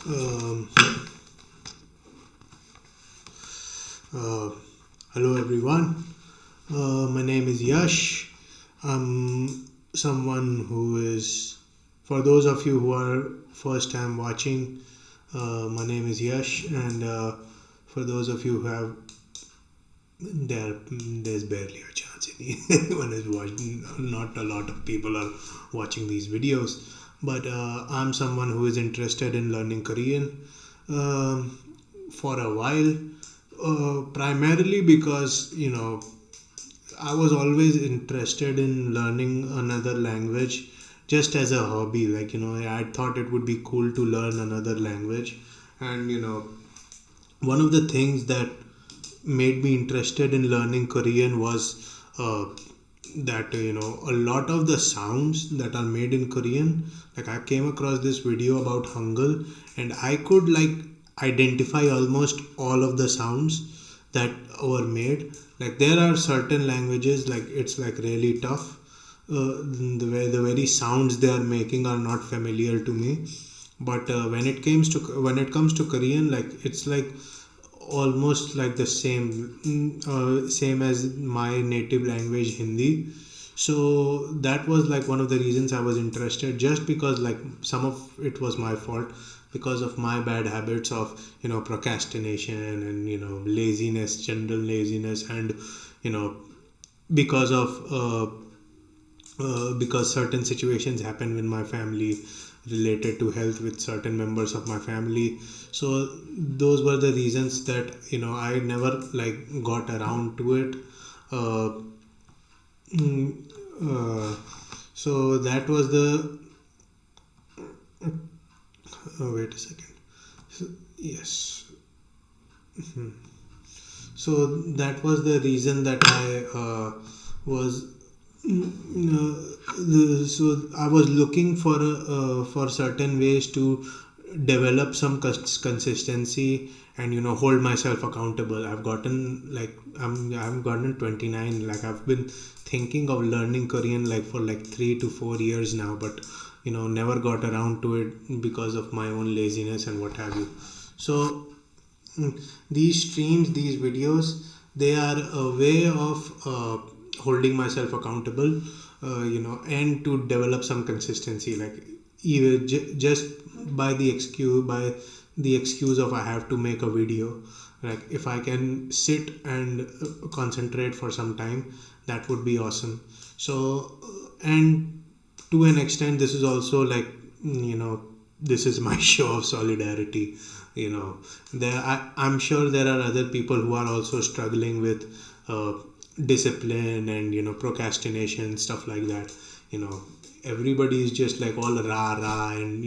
Um, uh, Hello everyone. My name is Yash. I'm someone who is, for those of you who are first time watching, my name is Yash, and for those of you who have, there's barely a chance anyone is watching. Not a lot of people are watching these videos, but I'm someone who is interested in learning Korean um, for a while, primarily because I was always interested in learning another language just as a hobby. I thought it would be cool to learn another language, and one of the things that made me interested in learning Korean was that a lot of the sounds that are made in Korean, like I came across this video about Hangul, and I could identify almost all of the sounds that were made. Like there are certain languages like it's like really tough. The very sounds they are making are not familiar to me, but when it comes to Korean, like it's like almost like the same as my native language Hindi. So that was like one of the reasons I was interested, just because like some of it was my fault because of my bad habits of procrastination and laziness, general laziness, and you know because of because certain situations happen in my family related to health with certain members of my family. So those were the reasons that I never like got around to it. uh, mm, uh, so that was the wait a second. So, yes. So that was the reason that I was so I was looking for certain ways to develop some consistency and hold myself accountable. I've gotten 29. Like I've been thinking of learning Korean like for like 3 to 4 years now, but never got around to it because of my own laziness and what have you. So these streams, these videos, they are a way of holding myself accountable, and to develop some consistency. Like even just by the excuse of I have to make a video. Like if I can sit and concentrate for some time, that would be awesome. So and to an extent, this is also like this is my show of solidarity. I'm sure there are other people who are also struggling with discipline and procrastination, stuff like that. you know Everybody is just like all rah rah, and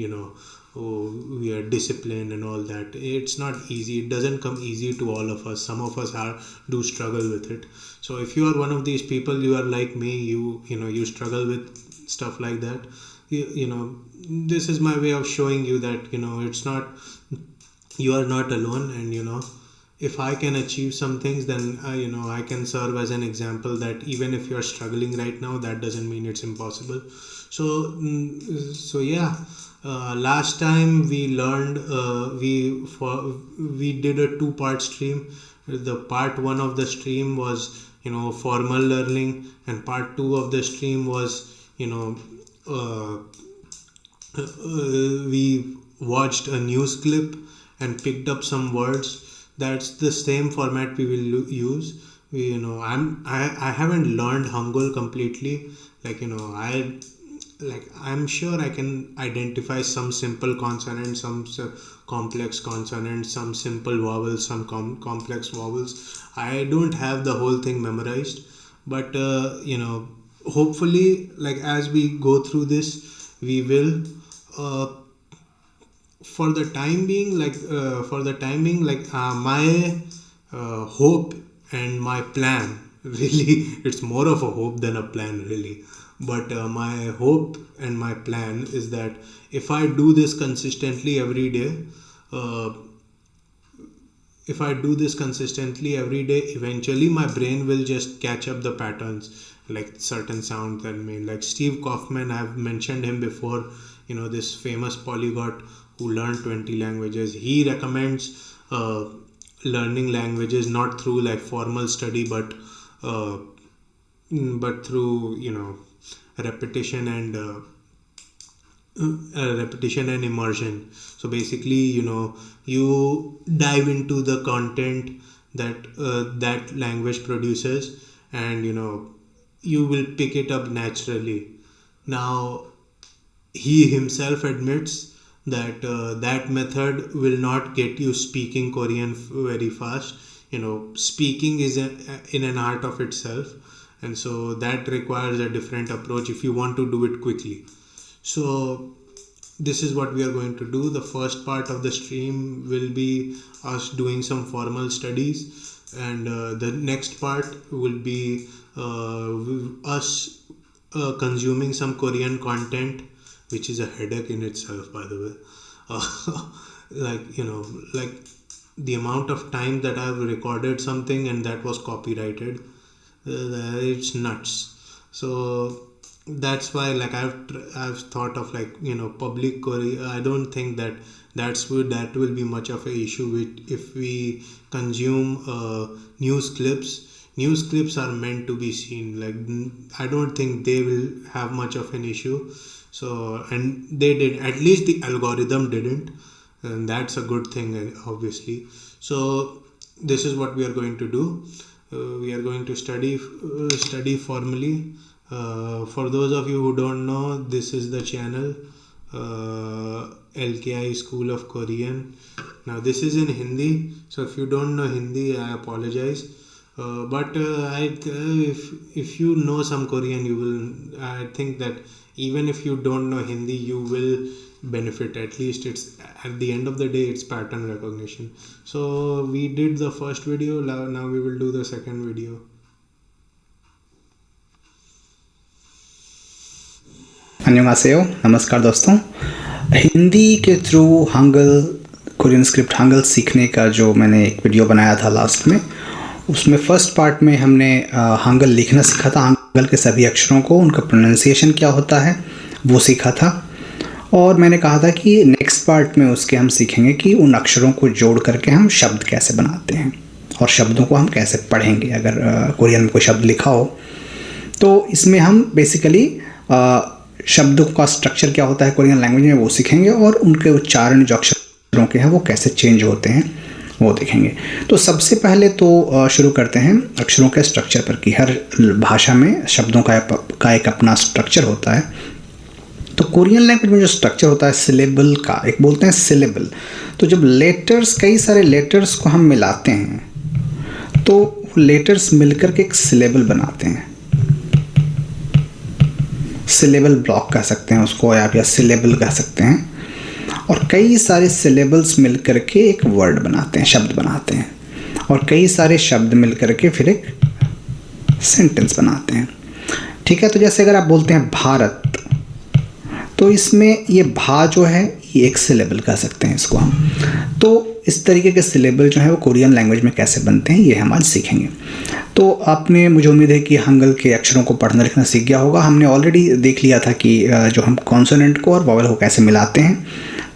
oh, we are disciplined and all that. It's not easy. It doesn't come easy to all of us. Some of us are do struggle with it. So if you are one of these people, you are like me, you struggle with stuff like that. This is my way of showing you that it's not, you are not alone. And if I can achieve some things, then I can serve as an example that even if you're struggling right now, that doesn't mean it's impossible. So yeah, last time we learned, we did a two-part stream. The part one of the stream was formal learning, and part two of the stream was uh, we watched a news clip and picked up some words. That's the same format we will use. I haven't learned Hangul completely. I'm sure I can identify some simple consonants, some complex consonants, some simple vowels, some complex vowels. I don't have the whole thing memorized, but hopefully, like as we go through this, we will. Uh, for the time being, my hope and my plan really, it's more of a hope than a plan really. But my hope and my plan is that if I do this consistently every day, uh, if I do this consistently every day, eventually my brain will just catch up the patterns, like certain sounds that mean, like Steve Kaufman, I've mentioned him before, this famous polyglot who learned 20 languages. He recommends learning languages not through like formal study, but through repetition and repetition and immersion. So basically, you dive into the content that language produces, and you will pick it up naturally. Now, he himself admits that that method will not get you speaking Korean very fast. Speaking is in an art of itself, and so that requires a different approach if you want to do it quickly. So this is what we are going to do. The first part of the stream will be us doing some formal studies, and the next part will be us consuming some Korean content, which is a headache in itself, by the way. Like the amount of time that I've recorded something and that was copyrighted, it's nuts. So that's why, like, I've thought of, like, public Korea. I don't think that will be much of a issue if we consume news clips. News clips are meant to be seen. Like, I don't think they will have much of an issue. So, and they did, at least the algorithm didn't, and that's a good thing, obviously. So this is what we are going to do. We are going to study formally. For those of you who don't know, this is the channel, LKI School of Korean. Now this is in Hindi, so if you don't know Hindi, I apologize. But if you know some Korean, you will. I think that even if you don't know Hindi, you will benefit. At least it's, at the end of the day, it's pattern recognition. So we did the first video. Now we will do the second video. अन्यंगासेयो, नमस्कार दोस्तों। हिंदी के through Hangal, Korean script Hangal सीखने का जो मैंने एक video बनाया था लास्ट में, उसमें फर्स्ट पार्ट में हमने हंगल लिखना सीखा था। हंगल के सभी अक्षरों को, उनका प्रोनाउंसिएशन क्या होता है वो सीखा था। और मैंने कहा था कि नेक्स्ट पार्ट में उसके हम सीखेंगे कि उन अक्षरों को जोड़ करके हम शब्द कैसे बनाते हैं और शब्दों को हम कैसे पढ़ेंगे। अगर कोरियन में कोई शब्द लिखा हो तो इसमें हम बेसिकली शब्दों का स्ट्रक्चर क्या होता है कोरियन लैंग्वेज में वो सीखेंगे, और उनके उच्चारण जो अक्षरों के हैं वो कैसे चेंज होते हैं वो देखेंगे। तो सबसे पहले तो शुरू करते हैं अक्षरों के स्ट्रक्चर पर, कि हर भाषा में शब्दों का एक अपना स्ट्रक्चर होता है। तो कोरियन लैंग्वेज में जो स्ट्रक्चर होता है सिलेबल का, एक बोलते हैं सिलेबल। तो जब लेटर्स, कई सारे लेटर्स को हम मिलाते हैं तो लेटर्स मिलकर के एक सिलेबल बनाते हैं। सिलेबल ब्लॉक कह सकते हैं उसको, या सिलेबल कह सकते हैं। और कई सारे सिलेबल्स मिलकर के एक वर्ड बनाते हैं, शब्द बनाते हैं। और कई सारे शब्द मिलकर के फिर एक सेंटेंस बनाते हैं। ठीक है, तो जैसे अगर आप बोलते हैं भारत, तो इसमें ये भा जो है ये एक सिलेबल कह सकते हैं इसको हम। तो इस तरीके के सिलेबल जो है वो कोरियन लैंग्वेज में कैसे बनते हैं ये हम आज सीखेंगे। तो आपने, मुझे उम्मीद है कि हंगल के अक्षरों को पढ़ना लिखना सीख गया होगा। हमने ऑलरेडी देख लिया था कि जो हम कॉन्सोनेंट को और वॉवल को कैसे मिलाते हैं।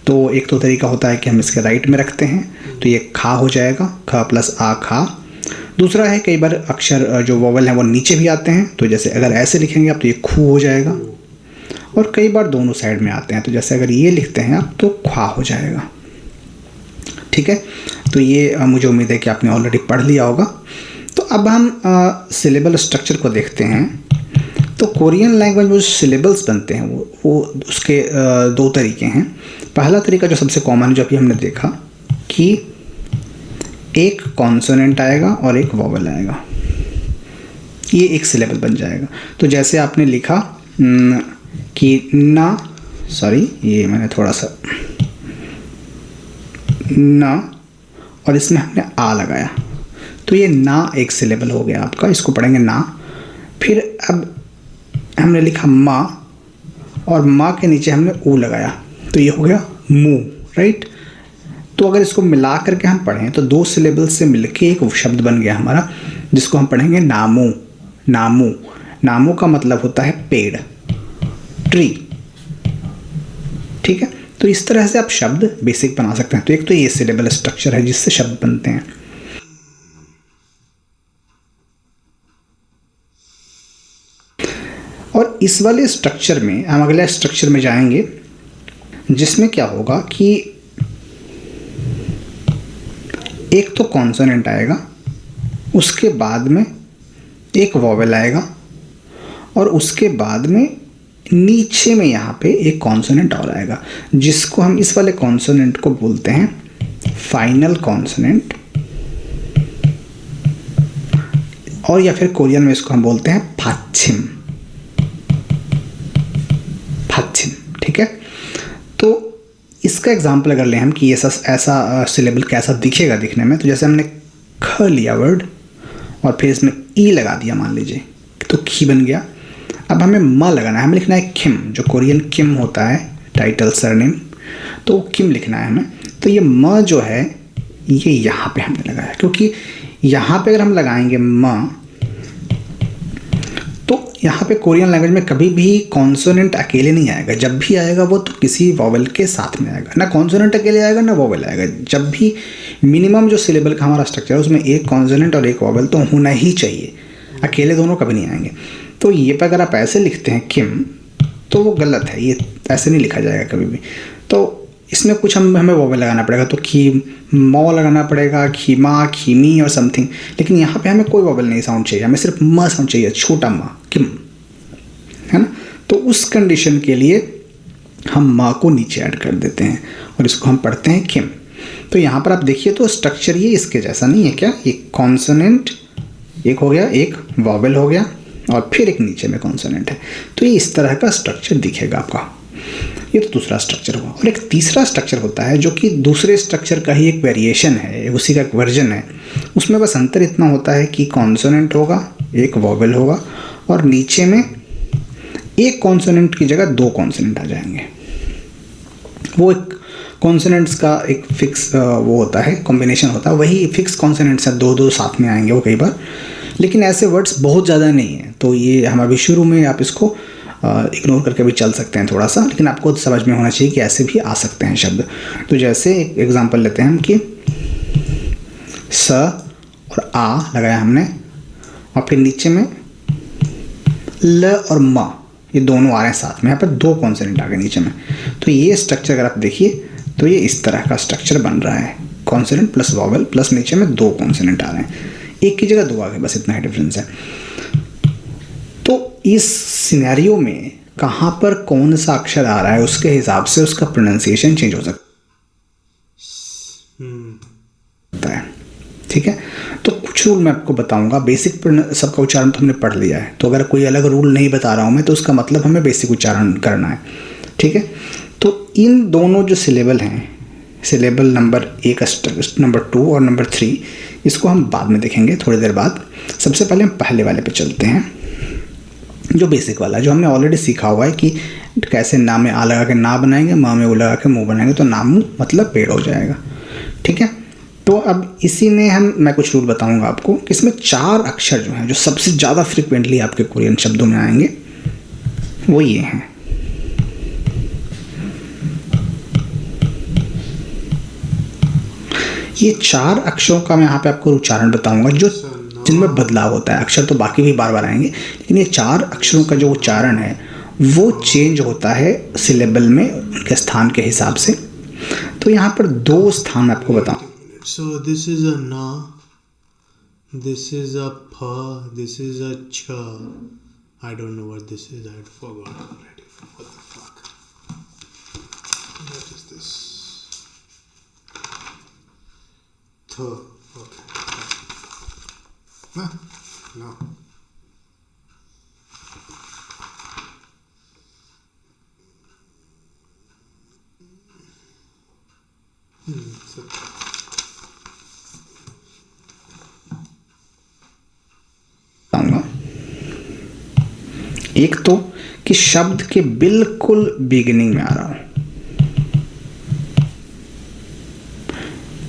तो एक तो तरीका होता है कि हम इसके राइट में रखते हैं, तो ये खा हो जाएगा, ख प्लस आ खा। दूसरा है कई बार अक्षर जो वॉवल हैं वो नीचे भी आते हैं, तो जैसे अगर ऐसे लिखेंगे आप तो ये खू हो जाएगा। और कई बार दोनों साइड में आते हैं, तो जैसे अगर ये लिखते हैं आप तो ख्वा हो जाएगा। ठीक है, तो ये मुझे उम्मीद है कि आपने ऑलरेडी पढ़ लिया होगा। तो अब हम सिलेबल स्ट्रक्चर को देखते हैं। तो कोरियन लैंग्वेज में जो सिलेबल्स बनते हैं वो उसके दो तरीके हैं। पहला तरीका जो सबसे कॉमन है, जो अभी हमने देखा, कि एक कॉन्सोनेंट आएगा और एक वॉवल आएगा, ये एक सिलेबल बन जाएगा। तो जैसे आपने लिखा कि ना, सॉरी ये मैंने थोड़ा सा ना, और इसमें हमने आ लगाया, तो ये ना एक सिलेबल हो गया आपका, इसको पढ़ेंगे ना। फिर अब हमने लिखा माँ, और माँ के नीचे हमने ऊ लगाया, तो ये हो गया मुँह, राइट। तो अगर इसको मिला करके हम पढ़ें तो दो सिलेबल से मिलके एक शब्द बन गया हमारा, जिसको हम पढ़ेंगे नामू। नामू, नामू का मतलब होता है पेड़, ट्री। ठीक है, तो इस तरह से आप शब्द बेसिक बना सकते हैं। तो एक तो ये सिलेबल स्ट्रक्चर है जिससे शब्द बनते हैं। और इस वाले स्ट्रक्चर में हम अगले स्ट्रक्चर में जाएंगे जिसमें क्या होगा कि एक तो कॉन्सोनेंट आएगा, उसके बाद में एक वॉवेल आएगा और उसके बाद में नीचे में यहाँ पे एक कॉन्सोनेंट और आएगा जिसको हम इस वाले कॉन्सोनेंट को बोलते हैं फाइनल कॉन्सोनेंट, और या फिर कोरियन में इसको हम बोलते हैं फाच्छिम। ठीक है, तो इसका एग्जाम्पल अगर लें हम कि ऐसा सिलेबल कैसा दिखेगा दिखने में, तो जैसे हमने ख लिया वर्ड और फिर इसमें ई लगा दिया मान लीजिए, तो खी बन गया। अब हमें म लगाना है, हमें लिखना है किम, जो कोरियन किम होता है टाइटल सरनेम, तो किम लिखना है हमें। तो ये म जो है ये यहाँ पे हमने लगाया, क्योंकि यहाँ पे अगर हम लगाएंगे म, तो यहाँ पे कोरियन लैंग्वेज में कभी भी कॉन्सोनेंट अकेले नहीं आएगा। जब भी आएगा वो तो किसी वॉवेल के साथ में आएगा, ना कॉन्सोनेंट अकेले आएगा ना वॉवेल आएगा। जब भी मिनिमम जो सिलेबल का हमारा स्ट्रक्चर है उसमें एक कॉन्सोनेंट और एक वॉवेल तो होना ही चाहिए, अकेले दोनों कभी नहीं आएंगे। तो ये पर अगर आप ऐसे लिखते हैं किम तो वो गलत है, ये ऐसे नहीं लिखा जाएगा कभी भी। तो इसमें कुछ हमें वॉवेल लगाना पड़ेगा, तो खी मौ लगाना पड़ेगा, खीमा, खीमी और समथिंग। लेकिन यहाँ पे हमें कोई वॉवेल नहीं साउंड चाहिए, हमें सिर्फ म साउंड चाहिए, छोटा म, किम, है ना। तो उस कंडीशन के लिए हम म को नीचे ऐड कर देते हैं और इसको हम पढ़ते हैं किम। तो यहाँ पर आप देखिए तो स्ट्रक्चर ये इसके जैसा नहीं है क्या, एक कॉन्सोनेंट एक हो गया, एक वॉवेल हो गया और फिर एक नीचे में कॉन्सोनेंट है। तो ये इस तरह का स्ट्रक्चर दिखेगा आपका। ये तो दूसरा स्ट्रक्चर हुआ। और एक तीसरा स्ट्रक्चर होता है जो कि दूसरे स्ट्रक्चर का ही एक वेरिएशन है, उसी का एक वर्जन है। उसमें बस अंतर इतना होता है कि कॉन्सोनेंट होगा, एक वॉवेल होगा और नीचे में एक कॉन्सोनेंट की जगह दो कॉन्सोनेंट आ जाएंगे। वो एक कॉन्सोनेंट्स का एक फिक्स वो होता है, कॉम्बिनेशन होता है, वही फिक्स कॉन्सोनेंट्स हैं, दो दो साथ में आएंगे वो कई बार। लेकिन ऐसे वर्ड्स बहुत ज़्यादा नहीं हैं, तो ये हम अभी शुरू में आप इसको इग्नोर करके भी चल सकते हैं थोड़ा सा, लेकिन आपको समझ में होना चाहिए कि ऐसे भी आ सकते हैं शब्द। तो जैसे एक एग्जांपल लेते हैं हम कि स और आ लगाया हमने और फिर नीचे में ल और म, ये दोनों आ रहे हैं साथ में, यहाँ पर दो कॉन्सोनेंट आ गए नीचे में। तो ये स्ट्रक्चर अगर आप देखिए तो ये इस तरह का स्ट्रक्चर बन रहा है, कॉन्सोनेंट प्लस वॉवेल प्लस नीचे में दो कॉन्सोनेंट आ रहे हैं, एक की जगह दो आ गए, बस इतना ही डिफरेंस है। तो इस सिनेरियो में कहाँ पर कौन सा अक्षर आ रहा है उसके हिसाब से उसका प्रोनाउंसिएशन चेंज हो सकता है। ठीक है, तो कुछ रूल मैं आपको बताऊंगा। बेसिक सबका उच्चारण तो हमने पढ़ लिया है, तो अगर कोई अलग रूल नहीं बता रहा हूँ मैं तो उसका मतलब हमें बेसिक उच्चारण करना है। ठीक है, तो इन दोनों जो सिलेबल हैं, सिलेबल नंबर 1, नंबर 2 और नंबर 3, इसको हम बाद में देखेंगे थोड़ी देर बाद। सबसे पहले हम पहले वाले पे चलते हैं, जो बेसिक वाला, जो हमने ऑलरेडी सीखा हुआ है कि कैसे ना में आ लगा के ना बनाएंगे, माँ में वो लगा के मुँह बनाएंगे, तो ना मुँह मतलब पेड़ हो जाएगा। ठीक है, तो अब इसी में मैं कुछ रूल बताऊंगा आपको कि इसमें 4 अक्षर जो हैं, जो सबसे ज़्यादा फ्रिक्वेंटली आपके कोरियन शब्दों में आएंगे, वो ये हैं। ये 4 अक्षरों का मैं यहाँ पे आपको उच्चारण बताऊंगा जो जिनमें बदलाव होता है। अक्षर तो बाकी भी बार बार आएंगे, लेकिन ये 4 अक्षरों का जो उच्चारण है वो चेंज होता है सिलेबल में उनके स्थान के हिसाब से। तो यहाँ पर 2 स्थान आपको बताऊँ। So this is a na, this is a pha, this is a cha. I don't know what this is. I forgot already. What the fuck? What is this? Tha. Okay. Huh? No. So. एक तो कि शब्द के बिल्कुल beginning में आ रहा हूं,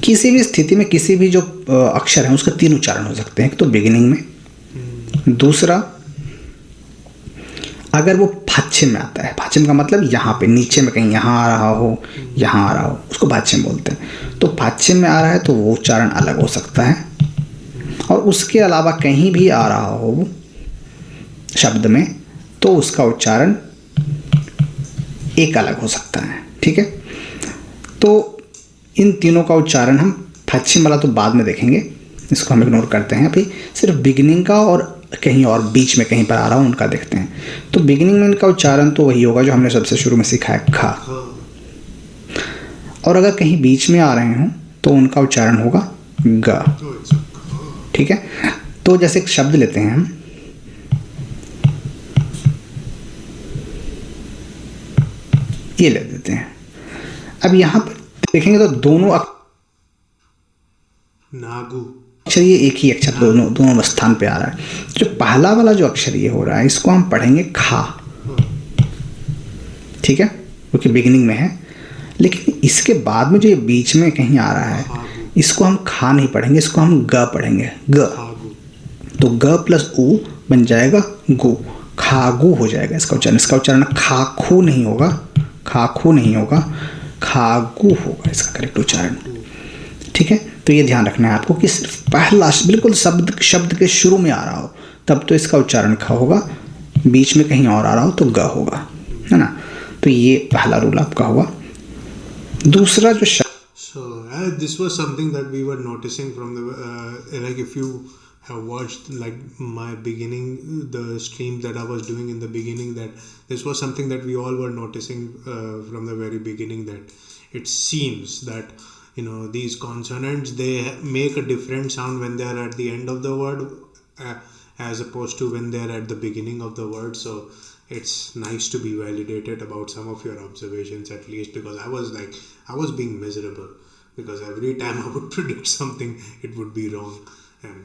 किसी भी स्थिति में किसी भी जो अक्षर है उसका 3 उच्चारण हो सकते हैं। एक तो बिगिनिंग में, दूसरा अगर वो भाच्छिम में आता है, भाच्छिम का मतलब यहाँ पे नीचे में कहीं यहाँ आ रहा हो, यहाँ आ रहा हो, उसको भाच्छिम बोलते हैं। तो भाच्छिम में आ रहा है तो वो उच्चारण अलग हो सकता है, और उसके अलावा कहीं भी आ रहा हो शब्द में तो उसका उच्चारण एक अलग हो सकता है। ठीक है, तो इन तीनों का उच्चारण हम भाच्छिम वाला तो बाद में देखेंगे, इसको हम इग्नोर करते हैं। अभी सिर्फ बिगिनिंग का और कहीं और बीच में कहीं पर आ रहा हो उनका देखते हैं। तो बिगिनिंग में इनका उच्चारण तो वही होगा जो हमने सबसे शुरू में सीखा है, खा। और अगर कहीं बीच में आ रहे हों तो उनका उच्चारण होगा ग। ठीक है, तो जैसे एक शब्द लेते हैं हम, ये ले देते हैं। अब यहाँ पर देखेंगे तो दोनों नागु अक्षर ये एक ही अक्षर दोनों स्थान पे आ रहा है। जो पहला वाला जो अक्षर ये हो रहा है इसको हम पढ़ेंगे खा। ठीक है, क्योंकि बिगिनिंग में है। लेकिन इसके बाद में जो ये बीच में कहीं आ रहा है इसको हम खा नहीं पढ़ेंगे, इसको हम ग पढ़ेंगे, ग। तो ग प्लस ऊ बन जाएगा गु, खागु हो जाएगा इसका उच्चारण। इसका उच्चारण खाखू नहीं होगा, खाखू नहीं होगा, खागु होगा इसका करेक्ट उच्चारण। ठीक है, तो ये ध्यान रखना है आपको कि सिर्फ पहला बिल्कुल शब्द के शुरू में आ रहा हो तब तो इसका उच्चारण ख होगा, बीच में कहीं और आ रहा हो तो ग होगा, है ना। तो ये पहला रूल आपका हुआ। दूसरा जो शब्द, So this was something that we were noticing from the like if you have watched like my beginning, the stream that I was doing in the beginning, that this was something that we all were noticing from the very beginning, that it seems that these consonants, they make a different sound when they are at the end of the word as opposed to when they are at the beginning of the word. So it's nice to be validated about some of your observations, at least, because I was being miserable because every time I would predict something it would be wrong, and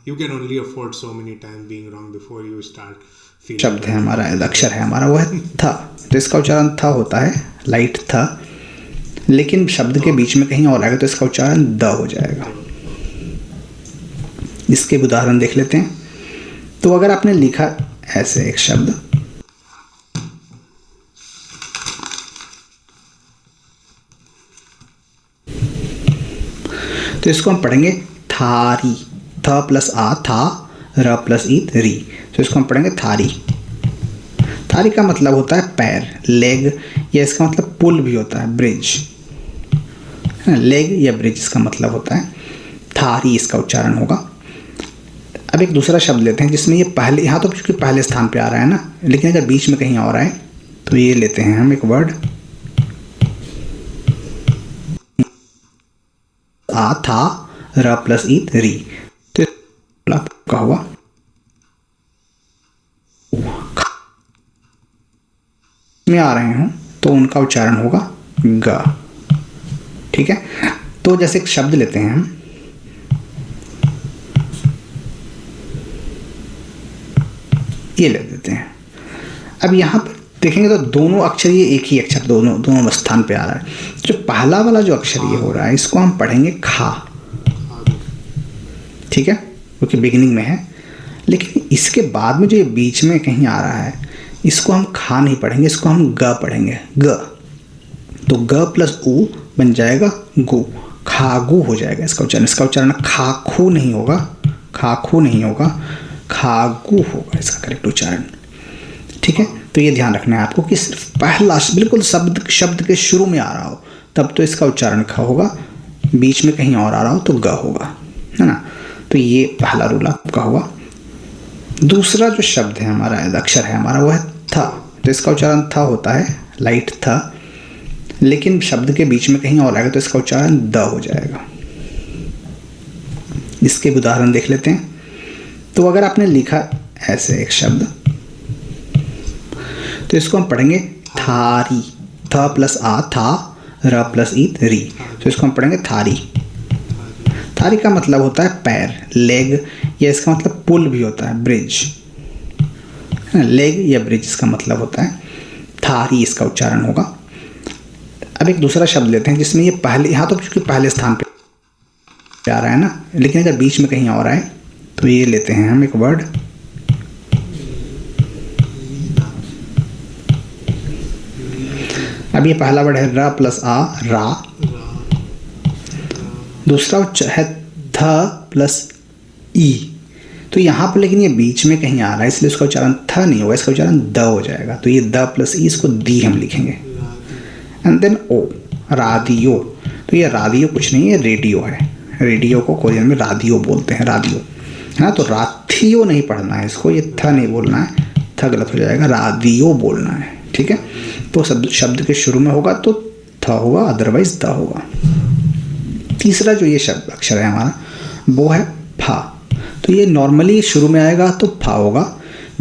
you can only afford so many times being wrong before you start feeling शब्द है हमारा, अक्षर है हमारा, वो है था। तो इसका उच्चारण था होता है, लाइट था। लेकिन शब्द के बीच में कहीं और आएगा तो इसका उच्चारण द हो जाएगा। इसके उदाहरण देख लेते हैं। तो अगर आपने लिखा ऐसे एक शब्द, तो इसको हम पढ़ेंगे थारी, थ प्लस आ था, र प्लस ई री। तो इसको हम पढ़ेंगे थारी। थारी का मतलब होता है पैर, लेग, या इसका मतलब पुल भी होता है, ब्रिज। लेग या ब्रिज इसका मतलब होता है। थारी इसका उच्चारण होगा। अब एक दूसरा शब्द लेते हैं जिसमें ये पहले, यहाँ तो क्योंकि पहले स्थान पे आ रहा है ना, लेकिन अगर बीच में कहीं और आए तो ये लेते हैं हम एक वर्ड, आ था, र प्लस ई री। तो आपका हुआ में आ रहे हों तो उनका उच्चारण होगा ग। ठीक है, तो जैसे एक शब्द लेते हैं हम, ये ले देते हैं। अब यहाँ पर देखेंगे तो दोनों अक्षर ये एक ही अक्षर दोनों स्थान पे आ रहा है। जो पहला वाला जो अक्षर ये हो रहा है इसको हम पढ़ेंगे खा। ठीक है, क्योंकि बिगिनिंग में है। लेकिन इसके बाद में जो ये बीच में कहीं आ रहा है इसको हम खा नहीं पढ़ेंगे, इसको हम ग पढ़ेंगे, ग। तो ग प्लस ऊ बन जाएगा गु, खागु हो जाएगा इसका उच्चारण। इसका उच्चारण खाखू नहीं होगा, खाखू नहीं होगा, खागु होगा इसका करेक्ट उच्चारण। ठीक है, तो ये ध्यान रखना है आपको कि सिर्फ पहला बिल्कुल शब्द के शुरू में आ रहा हो तब तो इसका उच्चारण ख होगा, बीच में कहीं और आ रहा हो तो ग होगा, है ना। तो ये पहला रूल आपका हुआ। दूसरा जो शब्द है हमारा, अक्षर है हमारा, वो है था। तो इसका उच्चारण था होता है, लाइट था। लेकिन शब्द के बीच में कहीं और आएगा तो इसका उच्चारण द हो जाएगा। इसके उदाहरण देख लेते हैं। तो अगर आपने लिखा ऐसे एक शब्द, तो इसको हम पढ़ेंगे थारी, थ प्लस आ था, र प्लस ई री। तो इसको हम पढ़ेंगे थारी। थारी का मतलब होता है पैर, लेग, या इसका मतलब पुल भी होता है, ब्रिज। लेग या ब्रिज इसका मतलब होता है। थारी इसका उच्चारण होगा। अब एक दूसरा शब्द लेते हैं जिसमें ये पहले, यहाँ तो क्योंकि पहले स्थान पे आ रहा है ना, लेकिन अगर बीच में कहीं और आए तो ये लेते हैं हम एक वर्ड, अब ये पहला वर्ड है र प्लस आ, रा। दूसरा है ध प्लस ई। तो यहाँ पर लेकिन ये बीच में कहीं आ रहा है, इसलिए इसका उच्चारण थ नहीं होगा, इसका उच्चारण द हो जाएगा। तो ये द प्लस ई, इसको दी हम लिखेंगे। एंड देन ओ, रादियो। तो ये रादियो कुछ नहीं है, रेडियो है। रेडियो को कोरियन में रादियो बोलते हैं, रादियो है ना। तो राथियो नहीं पढ़ना है इसको, ये थ नहीं बोलना है, थ गलत हो जाएगा, रादियो बोलना है। ठीक है, तो शब्द के शुरू में होगा तो थ होगा, अदरवाइज द होगा। तीसरा जो ये शब्द अक्षर है हमारा वो है फा। तो ये नॉर्मली शुरू में आएगा तो फा होगा,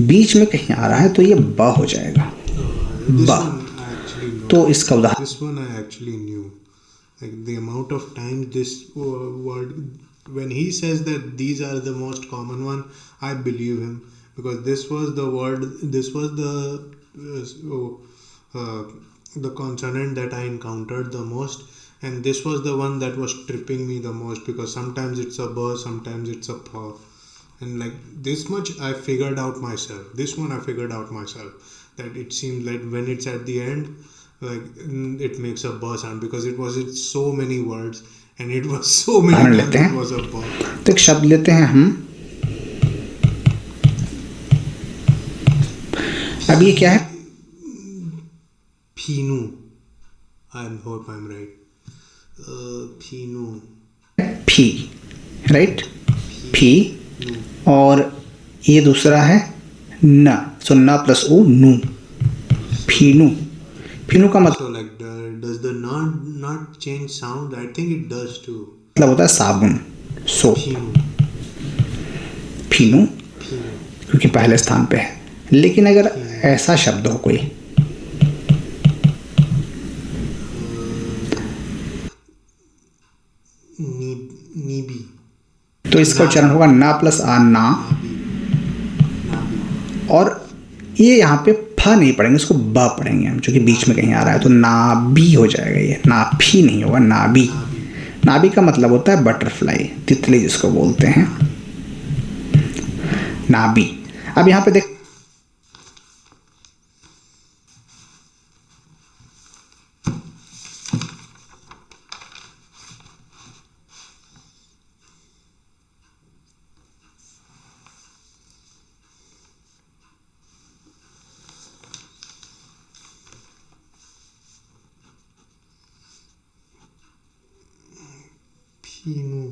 बीच में कहीं आ रहा है तो ये ब हो जाएगा, ब। तो इसका उदाहरण, this one I actually knew, like the amount of times this word, when he says that these are the most common one, I believe him, because this was the word, this was the consonant that I encountered the most, and this was the one that was tripping me the most, because sometimes it's a b, sometimes it's a p, and like this much I figured out myself. This one I figured out myself, that it seems like when it's at the end, like it makes a b sound, because it was in so many words and it was so many times it was a b. तो एक शब्द लेते हैं हम, अब ये क्या है? फीनू, I hope I'm right. फीनू, फी, राइट, फी। और ये दूसरा है न, सो न प्लस ओ, नू, फीनू। फीनू का मतलब, so like does the not change sound? I think it does too. मतलब होता है साबुन, सोप। फीनू क्योंकि पहले स्थान पे है। लेकिन अगर ऐसा शब्द हो कोई, नीबी, तो इसका उच्चारण होगा ना प्लस आ, ना। और ये यहाँ पे फ नहीं पढ़ेंगे, इसको ब पढ़ेंगे हम, जो कि बीच में कहीं आ रहा है, तो नाबी हो जाएगा। ये नाफी नहीं होगा, नाबी। नाबी का मतलब होता है बटरफ्लाई, तितली जिसको बोलते हैं, नाबी। अब यहाँ पे देख, फीनू,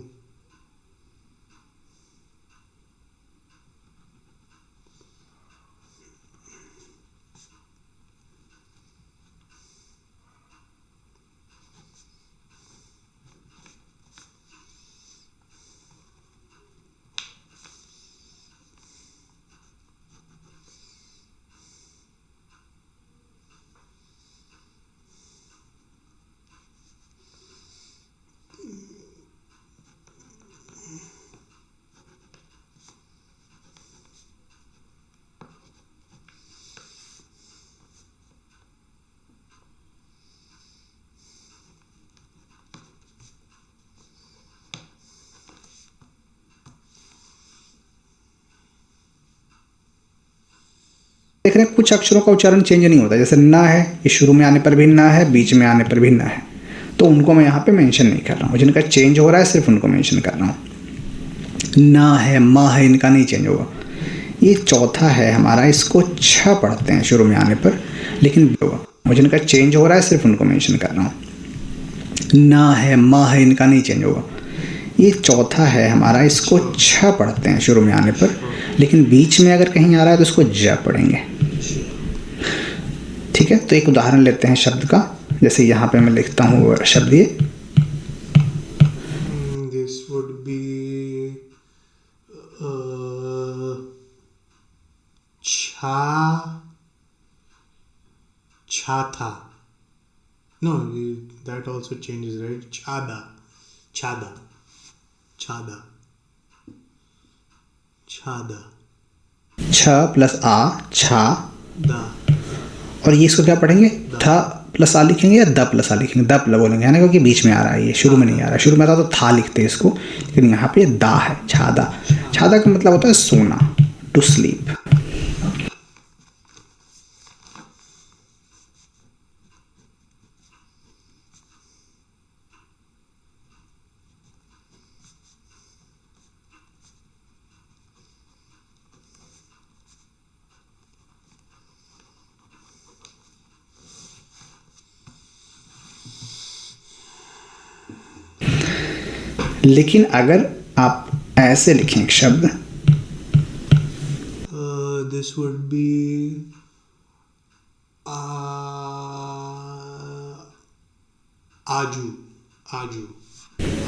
देख रहे हैं कुछ अक्षरों का उच्चारण चेंज नहीं होता। जैसे ना है, ये शुरू में आने पर भी ना है, बीच में आने पर भी ना है, तो उनको मैं यहाँ पे मेंशन नहीं कर रहा हूँ। जिनका चेंज हो रहा है सिर्फ उनको मेंशन कर रहा हूँ। ना है, मा है, इनका नहीं चेंज होगा। ये चौथा है हमारा, इसको छ पढ़ते हैं शुरू में आने पर, लेकिन होगा। जिनका चेंज हो रहा है सिर्फ उनको मेंशन कर रहा हूँ। ना है, मा है, इनका नहीं चेंज होगा। ये चौथा है हमारा, इसको छ पढ़ते हैं शुरू में आने पर, लेकिन बीच में अगर कहीं आ रहा है तो इसको ज पढ़ेंगे। ठीक है, तो एक उदाहरण लेते हैं शब्द का। जैसे यहाँ पे मैं लिखता हूँ शब्द, ये this would be छाथा। No, that also changes, right? छादा, छादा, छादा, छादा, छ प्लस आ, छा। दा, और ये इसको क्या पढ़ेंगे? था प्लस आ लिखेंगे या द प्लस आ लिखेंगे? द प्लस बोलेंगे, है ना, क्योंकि बीच में आ रहा है, ये शुरू में नहीं आ रहा है। शुरू में आता तो था लिखते हैं इसको, लेकिन यहाँ पे दा है, छादा। छादा का मतलब होता है सोना, टू स्लीप। लेकिन अगर आप ऐसे लिखें एक शब्द, This would be आजू आजू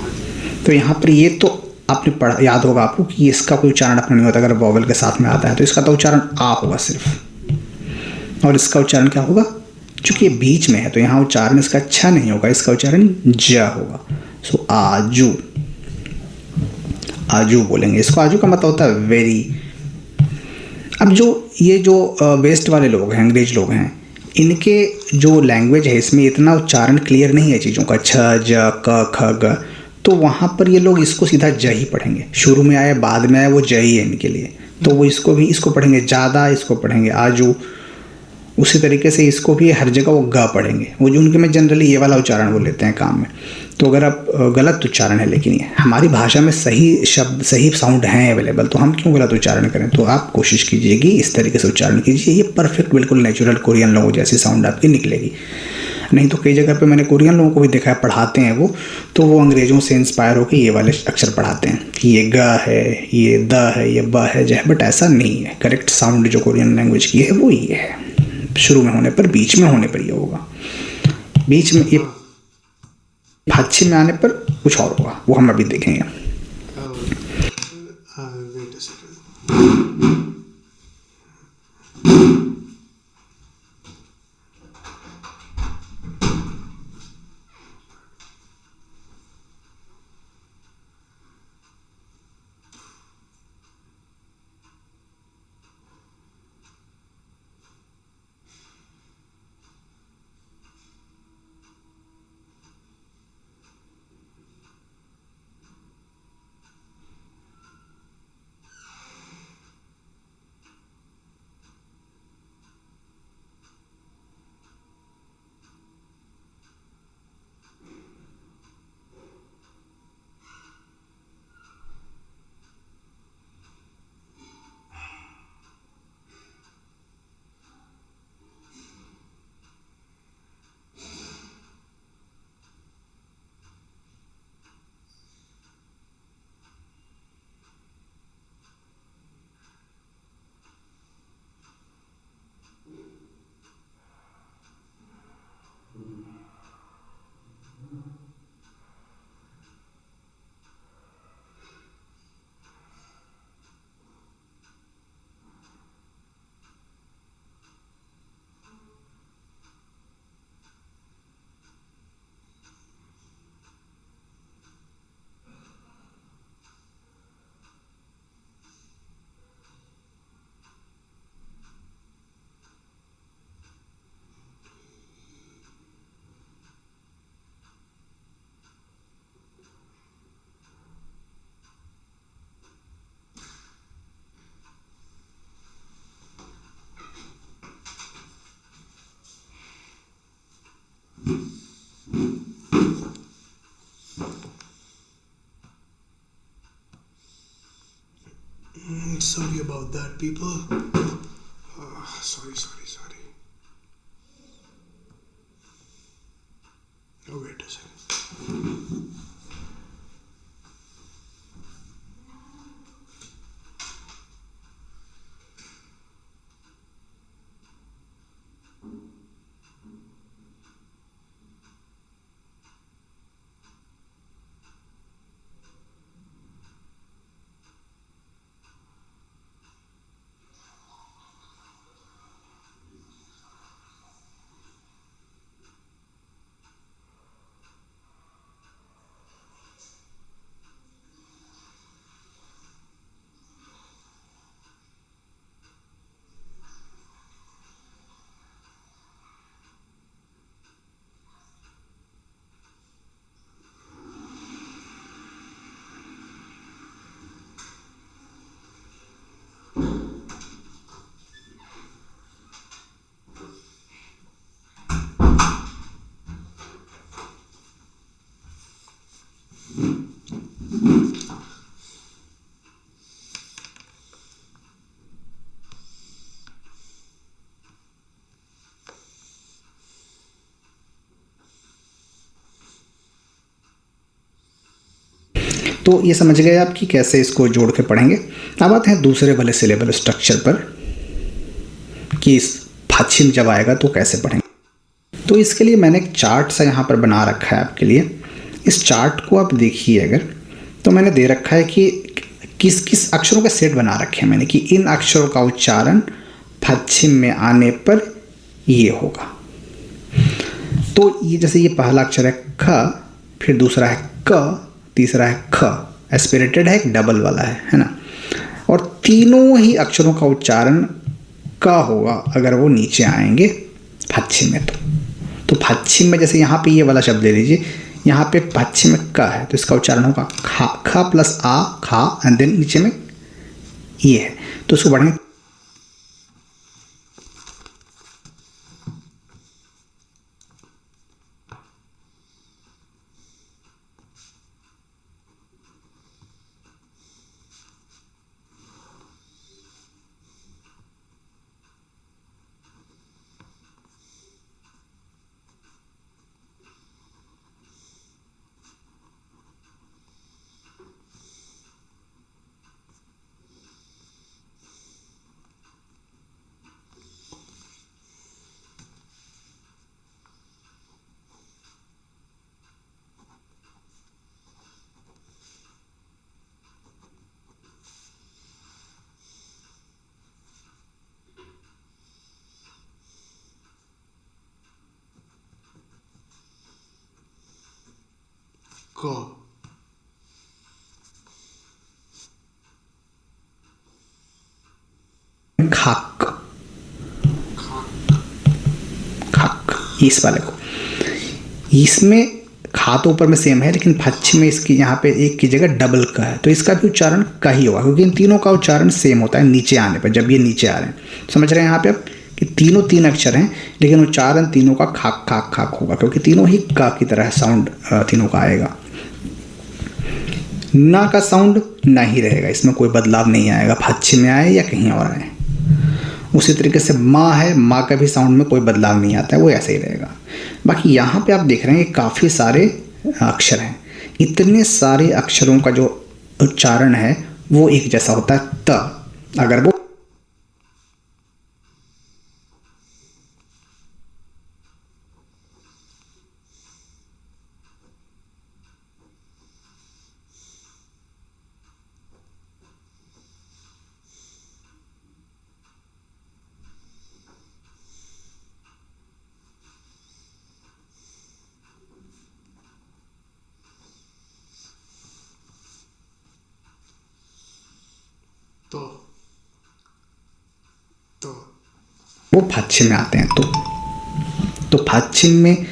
आजू। तो यहाँ पर ये तो आपने पढ़ा, याद होगा आपको कि इसका कोई उच्चारण अपना नहीं होता। अगर वॉवल के साथ में आता है तो इसका तो उच्चारण आ होगा सिर्फ, और इसका उच्चारण क्या होगा, चूंकि ये बीच में है तो यहाँ उच्चारण इसका अच्छा नहीं होगा, इसका उच्चारण ज होगा। सो आजू, आजू बोलेंगे इसको। आजू का मतलब होता है वेरी। अब ये जो वेस्ट वाले लोग हैं, अंग्रेज लोग हैं, इनके जो लैंग्वेज है इसमें इतना उच्चारण क्लियर नहीं है चीज़ों का, छ ज क ख ग, तो वहाँ पर ये लोग इसको सीधा ज ही पढ़ेंगे। शुरू में आया बाद में आया वो ज ही है इनके लिए, तो वो इसको पढ़ेंगे ज़्यादा, इसको पढ़ेंगे आजू। उसी तरीके से इसको भी हर जगह वो ग पढ़ेंगे, वो जो उनके में जनरली ये वाला उच्चारण वो लेते हैं काम में। तो अगर आप गलत उच्चारण है, लेकिन ये हमारी भाषा में सही शब्द, सही साउंड हैं अवेलेबल, तो हम क्यों गलत उच्चारण करें। तो आप कोशिश कीजिए कि इस तरीके से उच्चारण कीजिए, ये परफेक्ट बिल्कुल नेचुरल कोरियन लोगों जैसी साउंड आपकी निकलेगी। नहीं तो कई जगह पे मैंने कोरियन लोगों को भी देखा है, पढ़ाते हैं वो अंग्रेज़ों से इंस्पायर होकर ये वाले अक्षर पढ़ाते हैं कि ये ग है, ये द है, ये ब है, ज है, बट ऐसा नहीं है। करेक्ट साउंड जो कोरियन लैंग्वेज की है वो ये है, शुरू में होने पर, बीच में होने पर ये होगा, बीच में ये भाच्छी में आने पर कुछ और होगा, वो हम अभी देखेंगे। Wait a second. Sorry about that, people. Sorry. Oh, wait a second. तो ये समझ गए आप कि कैसे इसको जोड़ के पढ़ेंगे। अब आते हैं दूसरे वाले सिलेबल स्ट्रक्चर पर कि इस पश्चिम जब आएगा तो कैसे पढ़ेंगे। तो इसके लिए मैंने एक चार्ट सा यहाँ पर बना रखा है आपके लिए। इस चार्ट को आप देखिए अगर, तो मैंने दे रखा है कि किस किस अक्षरों के सेट बना रखे हैं मैंने, कि इन अक्षरों का उच्चारण पश्चिम में आने पर ये होगा। तो ये जैसे ये पहला अक्षर है ख, फिर दूसरा है क, तीसरा है ख, एस्पिरेटेड है, एक डबल वाला है ना। और तीनों ही अक्षरों का उच्चारण क होगा अगर वो नीचे आएंगे पश्चिम में। तो पश्चिम में जैसे यहाँ पे ये वाला शब्द ले लीजिए, यहाँ पे पश्चिम में क है तो इसका उच्चारण होगा खा, ख प्लस आ, खा, एंड देन नीचे में ये है तो उसको पढ़ेंगे क, खाक, खाक, इस वाले को। इसमें खा तो ऊपर में सेम है लेकिन पश्चिम में इसकी यहाँ पे एक की जगह डबल का है तो इसका भी उच्चारण का ही होगा, क्योंकि इन तीनों का उच्चारण सेम होता है नीचे आने पर, जब ये नीचे आ रहे हैं। समझ रहे हैं यहाँ पे आप कि तीनों तीन अक्षर हैं लेकिन उच्चारण तीनों का खाक खाक खाक होगा, क्योंकि तीनों ही का की तरह साउंड तीनों का आएगा। ना का साउंड ना ही रहेगा, इसमें कोई बदलाव नहीं आएगा, पश्चिम में आए या कहीं और आए। उसी तरीके से माँ है, माँ का भी साउंड में कोई बदलाव नहीं आता है, वो ऐसे ही रहेगा। बाकी यहाँ पे आप देख रहे हैं कि काफ़ी सारे अक्षर हैं, इतने सारे अक्षरों का जो उच्चारण है वो एक जैसा होता है त। अगर वो तो वो पश्चिम में आते हैं तो पश्चिम में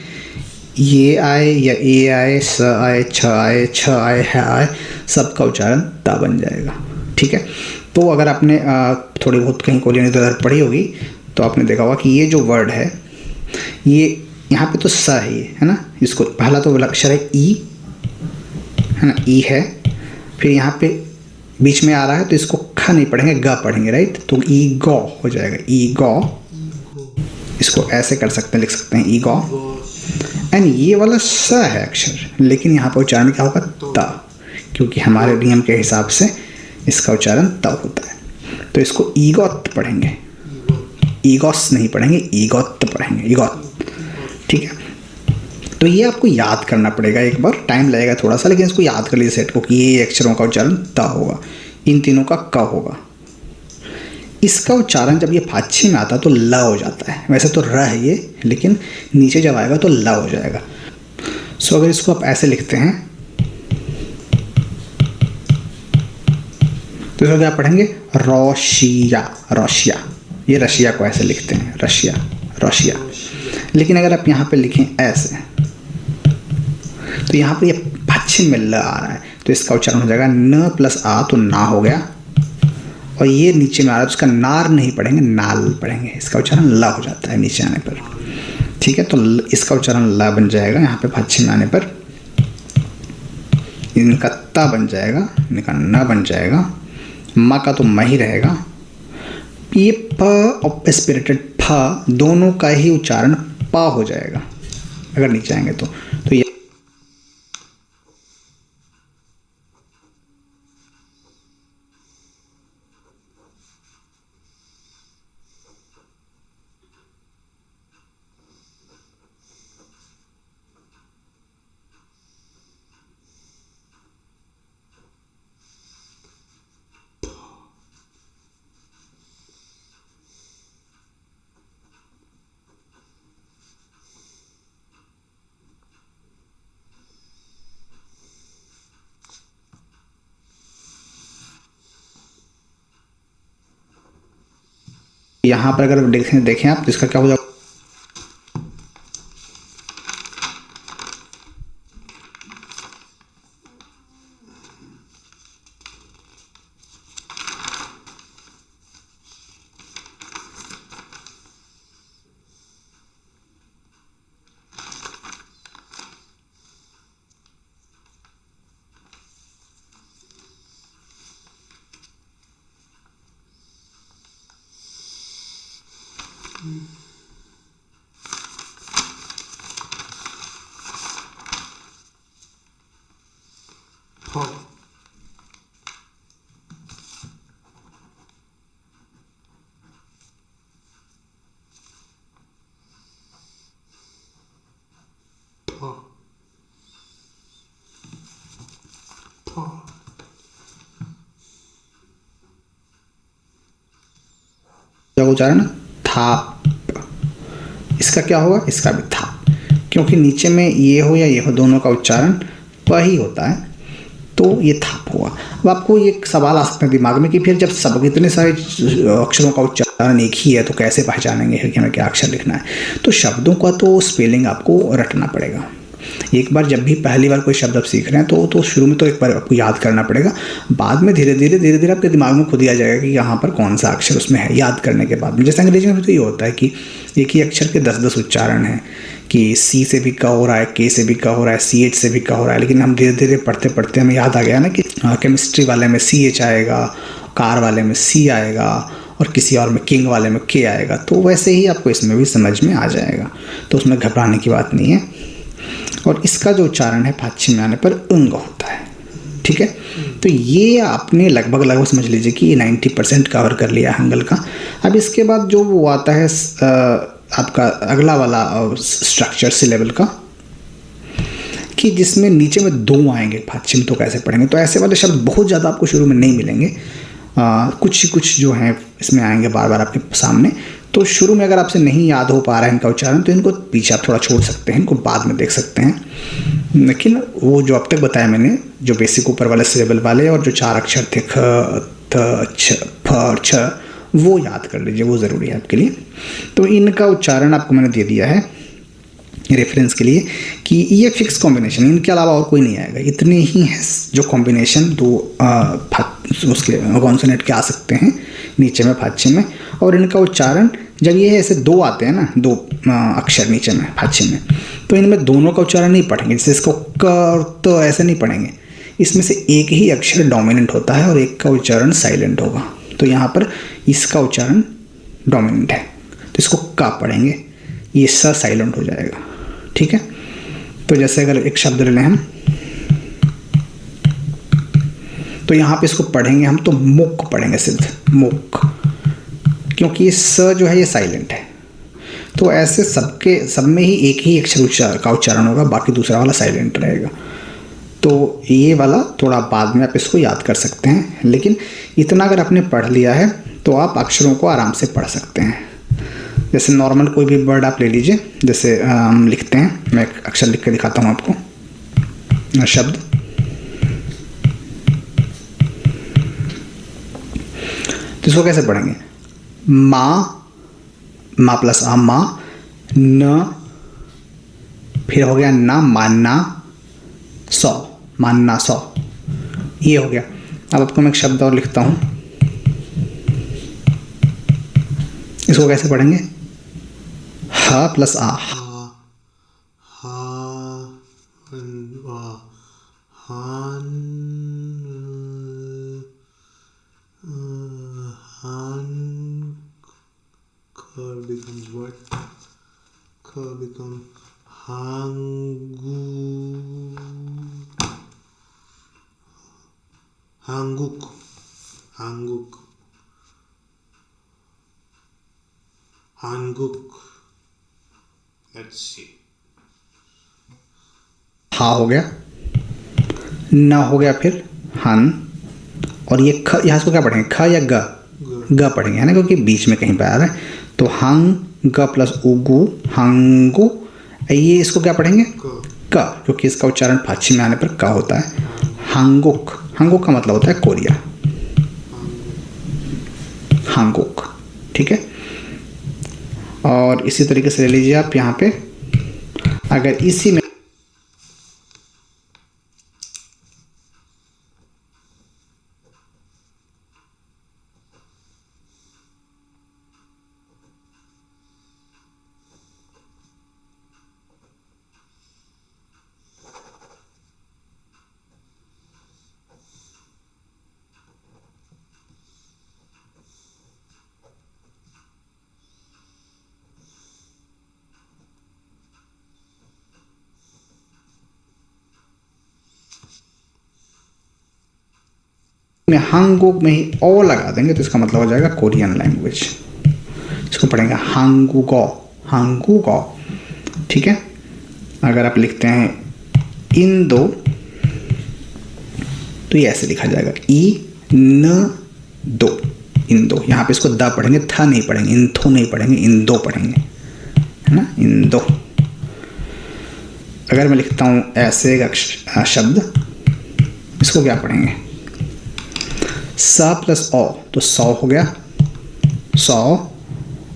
ये आए या ए आए, स आए, छ आए, छ आए, है आए, सबका उच्चारण ता बन जाएगा। ठीक है, तो अगर आपने थोड़ी बहुत कहीं कोलियन इधर पढ़ी होगी तो आपने देखा होगा कि ये जो वर्ड है ये यहाँ पे तो स है, ये है ना। इसको पहला तो अक्षर है ई, है ना, ई है। फिर यहाँ पे बीच में आ रहा है तो इसको ख नहीं पढ़ेंगे, ग पढ़ेंगे, राइट। तो ई गौ हो जाएगा, ई गौ। इसको ऐसे कर सकते हैं, लिख सकते हैं ई गौ। एंड ये वाला स है अक्षर, लेकिन यहाँ पर उच्चारण क्या होगा, ता, क्योंकि हमारे नियम के हिसाब से इसका उच्चारण ता होता है। तो इसको ईगोत पढ़ेंगे, ईगोस नहीं पढ़ेंगे, ईगोत पढ़ेंगे, ईगोत। ठीक है, तो ये आपको याद करना पड़ेगा, एक बार टाइम लगेगा थोड़ा सा, लेकिन इसको याद कर लीजिए सेट को कि ये अक्षरों का उच्चारण ता होगा, इन तीनों का क होगा। इसका उच्चारण जब ये फाच्छी में आता है तो ल हो जाता है। वैसे तो र है ये, लेकिन नीचे जब आएगा तो ल हो जाएगा। सो अगर इसको आप ऐसे लिखते हैं तो इसको क्या पढ़ेंगे, रोशिया, रोशिया। ये रशिया को ऐसे लिखते हैं, रशिया, रोशिया। लेकिन अगर आप यहाँ पे लिखें ऐसे तो यहाँ पे ये पश्चिम में ल आ रहा है तो इसका उच्चारण हो जाएगा न प्लस आ, तो ना हो गया। और ये नीचे में आ रहा है तो इसका नार नहीं पढ़ेंगे, नाल पढ़ेंगे। इसका उच्चारण ल हो जाता है नीचे आने पर। ठीक है, तो इसका उच्चारण ल बन जाएगा यहाँ पे पश्चिम में आने पर। इनका ता बन जाएगा, इनका न बन जाएगा। माँ का तो म ही रहेगा। ये प और एस्पिरेटेड फ दोनों का ही उच्चारण पा हो जाएगा अगर नीचे आएंगे तो ये यहाँ पर अगर देखें आप, तो इसका क्या हो जाएगा, फ फ फ उच्चारण थाप। इसका क्या होगा, इसका भी थाप, क्योंकि नीचे में ये हो या ये हो, दोनों का उच्चारण प ही होता है, तो ये थाप हुआ। अब आपको ये सवाल आ सकता है दिमाग में कि फिर जब सब इतने सारे अक्षरों का उच्चारण एक ही है तो कैसे पहचानेंगे कि हमें क्या अक्षर लिखना है। तो शब्दों का तो स्पेलिंग आपको रटना पड़ेगा। एक बार जब भी पहली बार कोई शब्द आप सीख रहे हैं तो शुरू में तो एक बार आपको याद करना पड़ेगा, बाद में धीरे धीरे आपके दिमाग में खुद ही आ जाएगा कि यहाँ पर कौन सा अक्षर उसमें है। याद करने के बाद में, जैसे अंग्रेजी में भी तो ये होता है कि एक ही अक्षर के 10-10 उच्चारण हैं, कि सी से भी क हो रहा है, के से भी क हो रहा है, CH से भी क हो रहा है, लेकिन हम धीरे धीरे पढ़ते पढ़ते हमें याद आ गया ना कि केमिस्ट्री वाले में CH आएगा, कार वाले में C आएगा, और किसी और में किंग वाले में K आएगा। तो वैसे ही आपको इसमें भी समझ में आ जाएगा, तो उसमें घबराने की बात नहीं है। और इसका जो उच्चारण है पाछी में आने पर अंग होता है, ठीक है। तो ये आपने लगभग समझ लीजिए कि ये 90% कवर कर लिया हंगल का। अब इसके बाद जो वो आता है आपका अगला वाला स्ट्रक्चर सिलेबल का, कि जिसमें नीचे में 2 आएंगे पाछी में, तो कैसे पढ़ेंगे। तो ऐसे वाले शब्द बहुत ज़्यादा आपको शुरू में नहीं मिलेंगे, कुछ ही कुछ जो हैं इसमें आएंगे बार बार आपके सामने। तो शुरू में अगर आपसे नहीं याद हो पा रहा है इनका उच्चारण, तो इनको पीछे आप थोड़ा छोड़ सकते हैं, इनको बाद में देख सकते हैं। लेकिन वो जो अब तक बताया मैंने, जो बेसिक ऊपर वाले सिलेबल वाले और जो 4 अक्षर थे ख, थ, छ, फ, छ, वो याद कर लीजिए, वो ज़रूरी है आपके लिए। तो इनका उच्चारण आपको मैंने दे दिया है रेफरेंस के लिए कि ये फिक्स कॉम्बिनेशन, इनके अलावा और कोई नहीं आएगा। इतने ही हैं जो कॉम्बिनेशन 2 उसके कॉन्सोनेंट के आ सकते हैं नीचे में फाचे में। और इनका उच्चारण जब ये ऐसे 2 आते हैं ना, 2 अक्षर नीचे में फाचे में, तो इनमें दोनों का उच्चारण नहीं पढ़ेंगे। जैसे इसको क तो ऐसे नहीं पढ़ेंगे, इसमें से एक ही अक्षर डोमिनेंट होता है और एक का उच्चारण साइलेंट होगा। तो यहाँ पर इसका उच्चारण डोमिनेंट है, तो इसको का पढ़ेंगे, ये स साइलेंट हो जाएगा, ठीक है। तो जैसे अगर एक शब्द ले लें हम, तो यहाँ पे इसको पढ़ेंगे हम तो मुक पढ़ेंगे, सिर्फ मुक, क्योंकि ये स जो है ये साइलेंट है। तो ऐसे सब में ही एक ही अक्षर का उच्चारण होगा, बाकी दूसरा वाला साइलेंट रहेगा। तो ये वाला थोड़ा बाद में आप इसको याद कर सकते हैं, लेकिन इतना अगर आपने पढ़ लिया है तो आप अक्षरों को आराम से पढ़ सकते हैं। जैसे नॉर्मल कोई भी वर्ड आप ले लीजिए, जैसे हम लिखते हैं, मैं एक अक्षर लिख के दिखाता हूँ आपको, शब्द। तो इसको कैसे पढ़ेंगे, माँ प्लस आ, माँ, न, फिर हो गया ना, मानना, सौ, मानना सौ, ये हो गया। अब आपको मैं एक शब्द और लिखता हूँ, इसको कैसे पढ़ेंगे, ह प्लस आ, becomes what? Kha become hangu, hanguk, hanguk, hanguk. Let's see. हा हो गया, न हो गया, फिर हन, और ये ख, यहाँ इसको क्या पढ़ेंगे, ख या ग पढ़ेंगे, है ना, क्योंकि बीच में कहीं पर आ रहा है। तो हंग ग प्लस उगु, हंगु। ये इसको क्या पढ़ेंगे, क, क्योंकि इसका उच्चारण फाची में आने पर क होता है। हंगुक, हंगुक का मतलब होता है कोरिया, हंगुक, ठीक है। और इसी तरीके से ले लीजिए आप यहाँ पे, अगर इसी में हांगुक में ही ओ लगा देंगे तो इसका मतलब हो जाएगा कोरियन लैंग्वेज। इसको पढ़ेंगे हांगुगो, हांगुगो, ठीक है। अगर आप लिखते हैं इंदो तो ये ऐसे लिखा जाएगा ई न दो, इंदो। यहाँ पे इसको द पढ़ेंगे, थ नहीं पढ़ेंगे, इंथो नहीं पढ़ेंगे, इंदो पढ़ेंगे, है ना, इंदो। अगर मैं लिखता हूँ ऐसे एक शब्द, इसको क्या पढ़ेंगे, स प्लस ओ तो 100 हो गया, 100।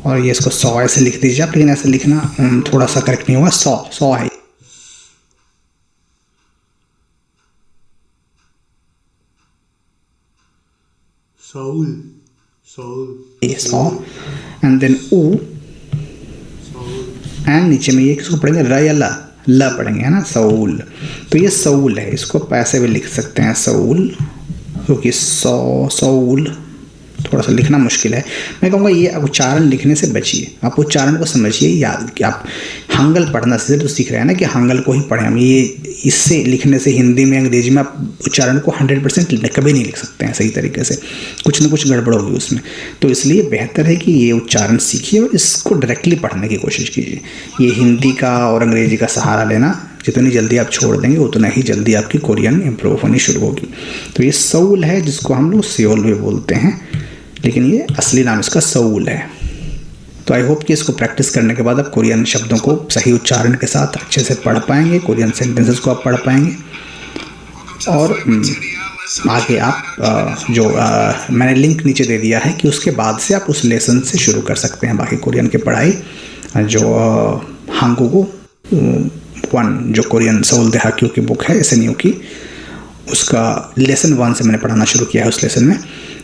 और ये इसको 100 ऐसे लिख दीजिए आप, लेकिन ऐसे लिखना थोड़ा सा करेक्ट नहीं होगा, 100 है Saul, Saul, ये 100। एंड देन ऊ, एंड नीचे में ये किसको पढ़ेंगे, र या ल पढ़ेंगे, है ना, सऊल। तो ये सऊल है, इसको पैसे भी लिख सकते हैं सऊल, क्योंकि सऊल थोड़ा सा लिखना मुश्किल है। मैं कहूँगा ये उच्चारण लिखने से बचिए, आप उच्चारण को समझिए, याद कि आप हंगल पढ़ना से तो सीख रहे हैं ना कि हंगल को ही पढ़ें हम। ये इससे लिखने से हिंदी में अंग्रेजी में आप उच्चारण को 100% कभी नहीं लिख सकते हैं सही तरीके से, कुछ ना कुछ गड़बड़ होगी उसमें। तो इसलिए बेहतर है कि ये उच्चारण सीखिए और इसको डायरेक्टली पढ़ने की कोशिश कीजिए। ये हिंदी का और अंग्रेजी का सहारा लेना जितनी जल्दी आप छोड़ देंगे उतना ही जल्दी आपकी कोरियन इम्प्रूव होनी शुरू होगी। तो ये सऊल है, जिसको हम लोग सियोल भी बोलते हैं, लेकिन ये असली नाम इसका सऊल है। तो आई होप कि इसको प्रैक्टिस करने के बाद आप कोरियन शब्दों को सही उच्चारण के साथ अच्छे से पढ़ पाएंगे, कोरियन सेंटेंसेस को आप पढ़ पाएंगे। और आगे आप जो मैंने लिंक नीचे दे दिया है कि उसके बाद से आप उस लेसन से शुरू कर सकते हैं बाकी कोरियन की पढ़ाई। जो हांगुगो 1 जो कोरियन सोल देहाक्यू की बुक है SNU की, उसका लेसन 1 से मैंने पढ़ाना शुरू किया है उस लेसन में,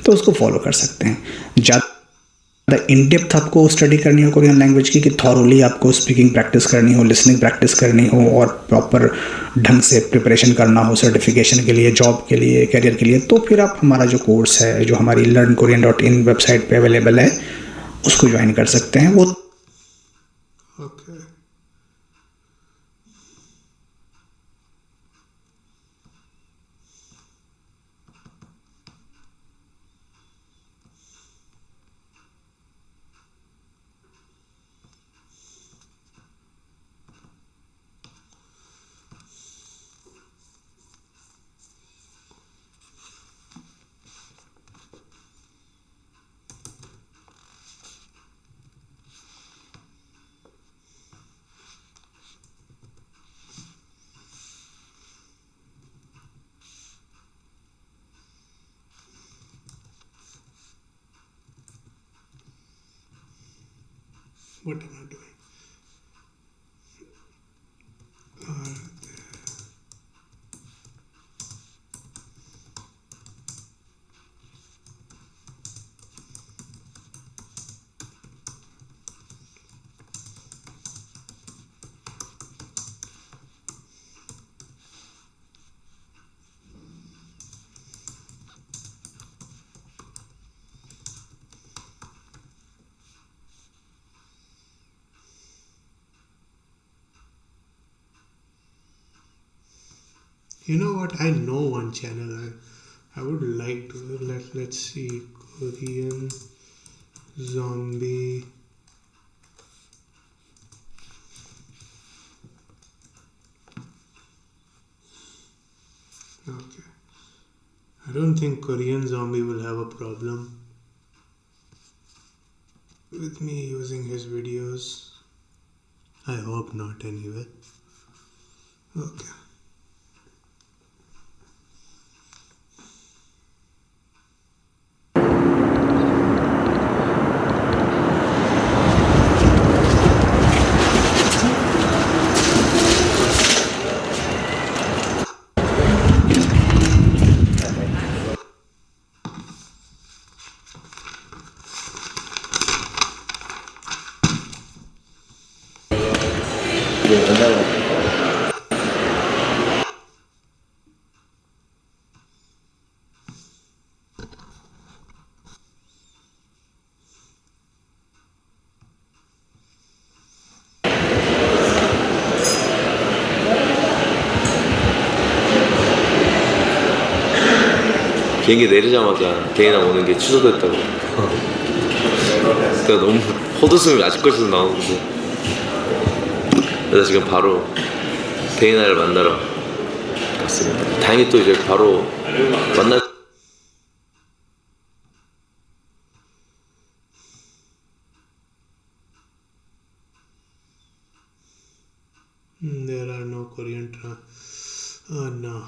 तो उसको फॉलो कर सकते हैं। ज़्यादा इन डेप्थ आपको स्टडी करनी हो कोरियन लैंग्वेज की, कि थॉरोली आपको स्पीकिंग प्रैक्टिस करनी हो, लिसनिंग प्रैक्टिस करनी हो और प्रॉपर ढंग से प्रिपरेशन करना हो सर्टिफिकेशन के लिए, जॉब के लिए, करियर के लिए, तो फिर आप हमारा जो कोर्स है, जो हमारी learnkorean.in वेबसाइट पे अवेलेबल है, उसको ज्वाइन कर सकते हैं। वो okay. What am I doing? You know what? I know one channel I would like to let's see, Korean zombie. Okay. I don't think Korean zombie will have a problem with me using his videos. I hope not anyway. Okay. 비행기 내리자마자 데이나 오는 게 취소됐다고. 그러니까 너무 헛웃음이 아직까지도 나오는데. 그래서 지금 바로 데이나를 만나러 갔습니다. 다행히 또 이제 바로 만날. There are no Korean no.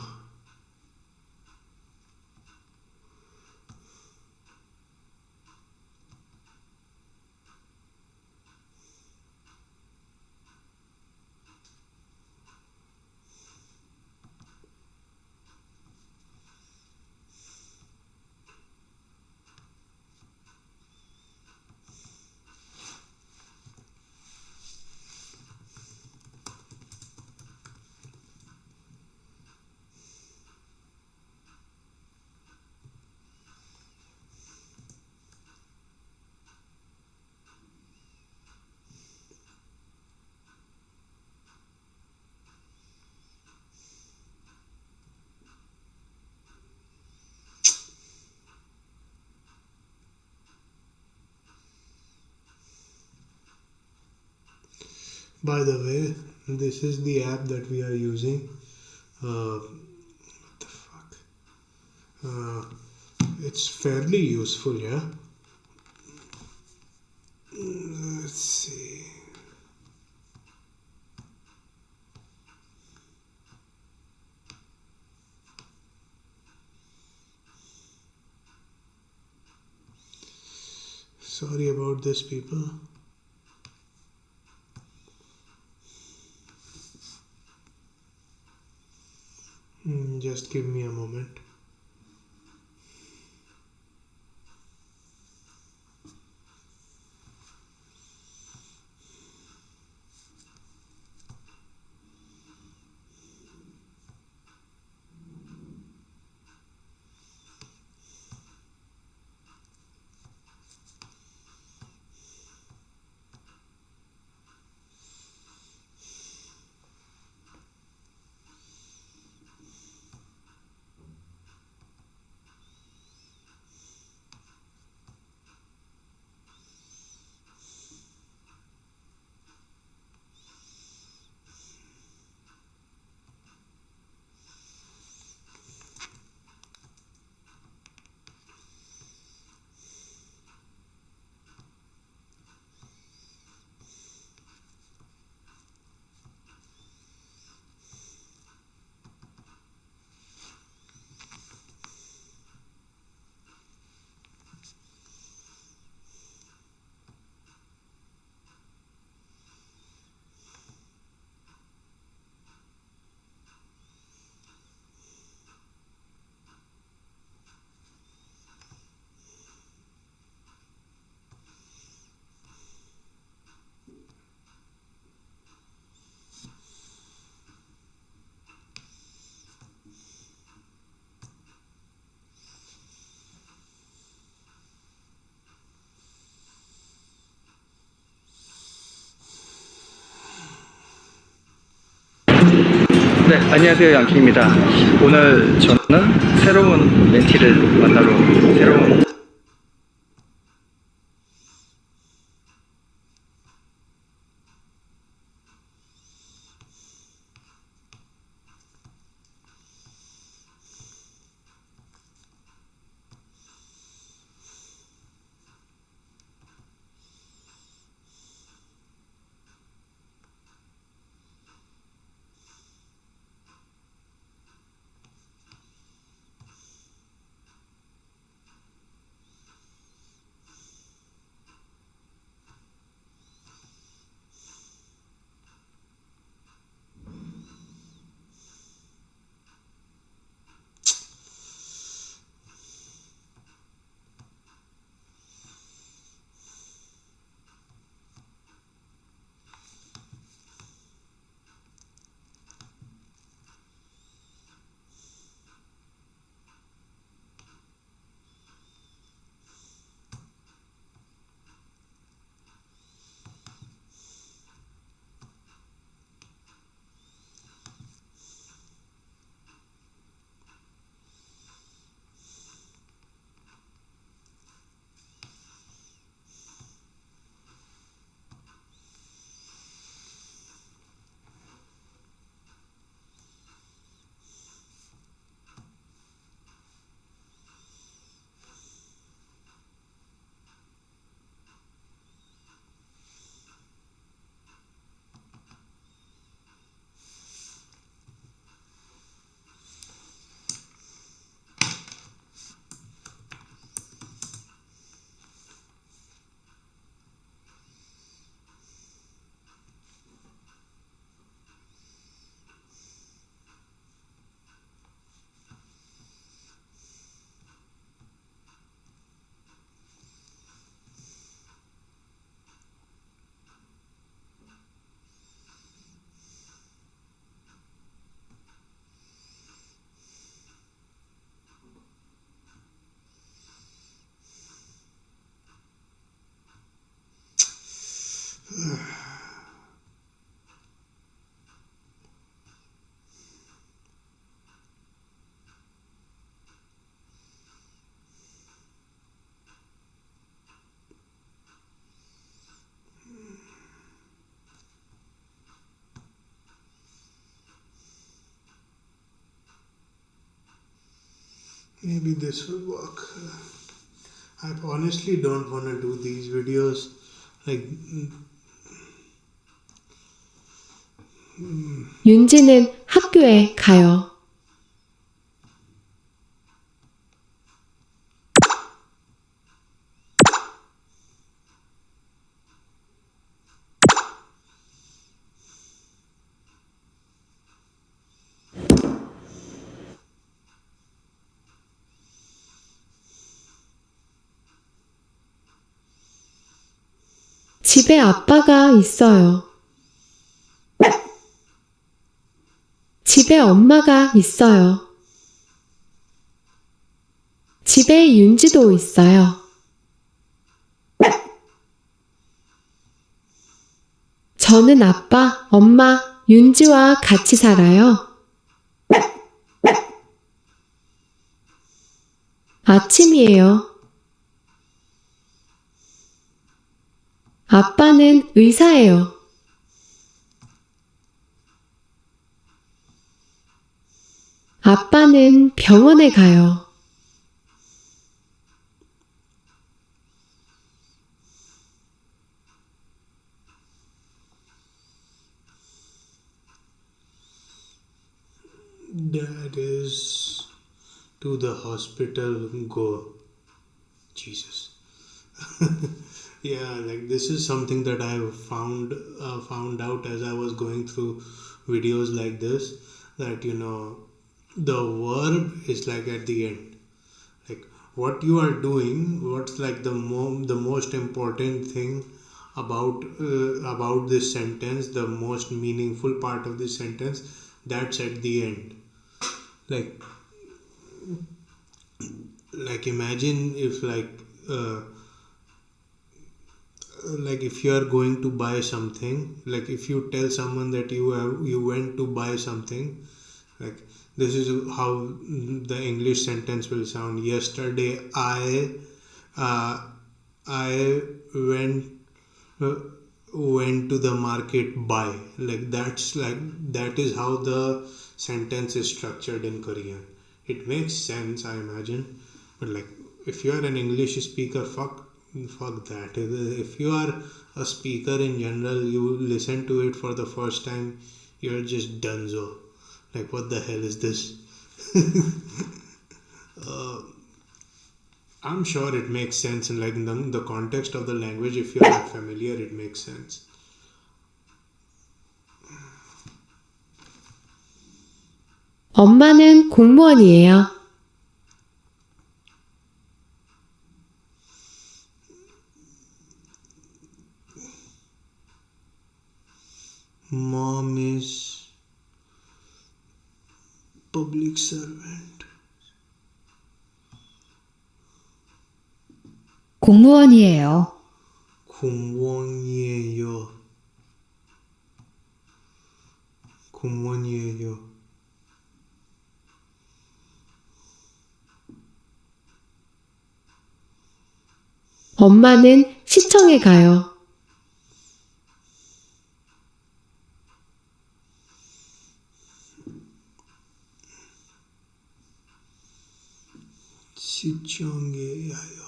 By the way, this is the app that we are using. What the fuck? It's fairly useful, yeah. Let's see. Sorry about this, people. Just give me a moment. 네, 안녕하세요. 양키입니다. 오늘 저는 새로운 멘티를 만나러 새로운 Maybe this will work. I honestly don't want to do these videos. Like, 윤지는 학교에 가요. 집에 아빠가 있어요. 집에 엄마가 있어요. 집에 윤지도 있어요. 저는 아빠, 엄마, 윤지와 같이 살아요. 아침이에요. 아빠는 의사예요. 아빠는 병원에 가요. Dad is to the hospital go. Jesus. Yeah, like this is something that I found out as I was going through videos like this, that the verb is like at the end, like what you are doing, what's like the most important thing about this sentence, the most meaningful part of this sentence, that's at the end. like Imagine if if you are going to buy something, like if you tell someone that you went to buy something, like this is how the English sentence will sound. Yesterday I went uh, went to the market buy. That is how the sentence is structured in Korean. It makes sense, I imagine, but like if you are an English speaker, fuck that. If you are a speaker in general, you listen to it for the first time, you're just donezo. Like, what the hell is this? I'm sure it makes sense in the context of the language. If you're not familiar, it makes sense. 엄마는 공무원이에요. Mom is public servant. 공무원이에요. 공무원이에요. 공무원이에요. 엄마는 시청에 가요. 시청에 가요.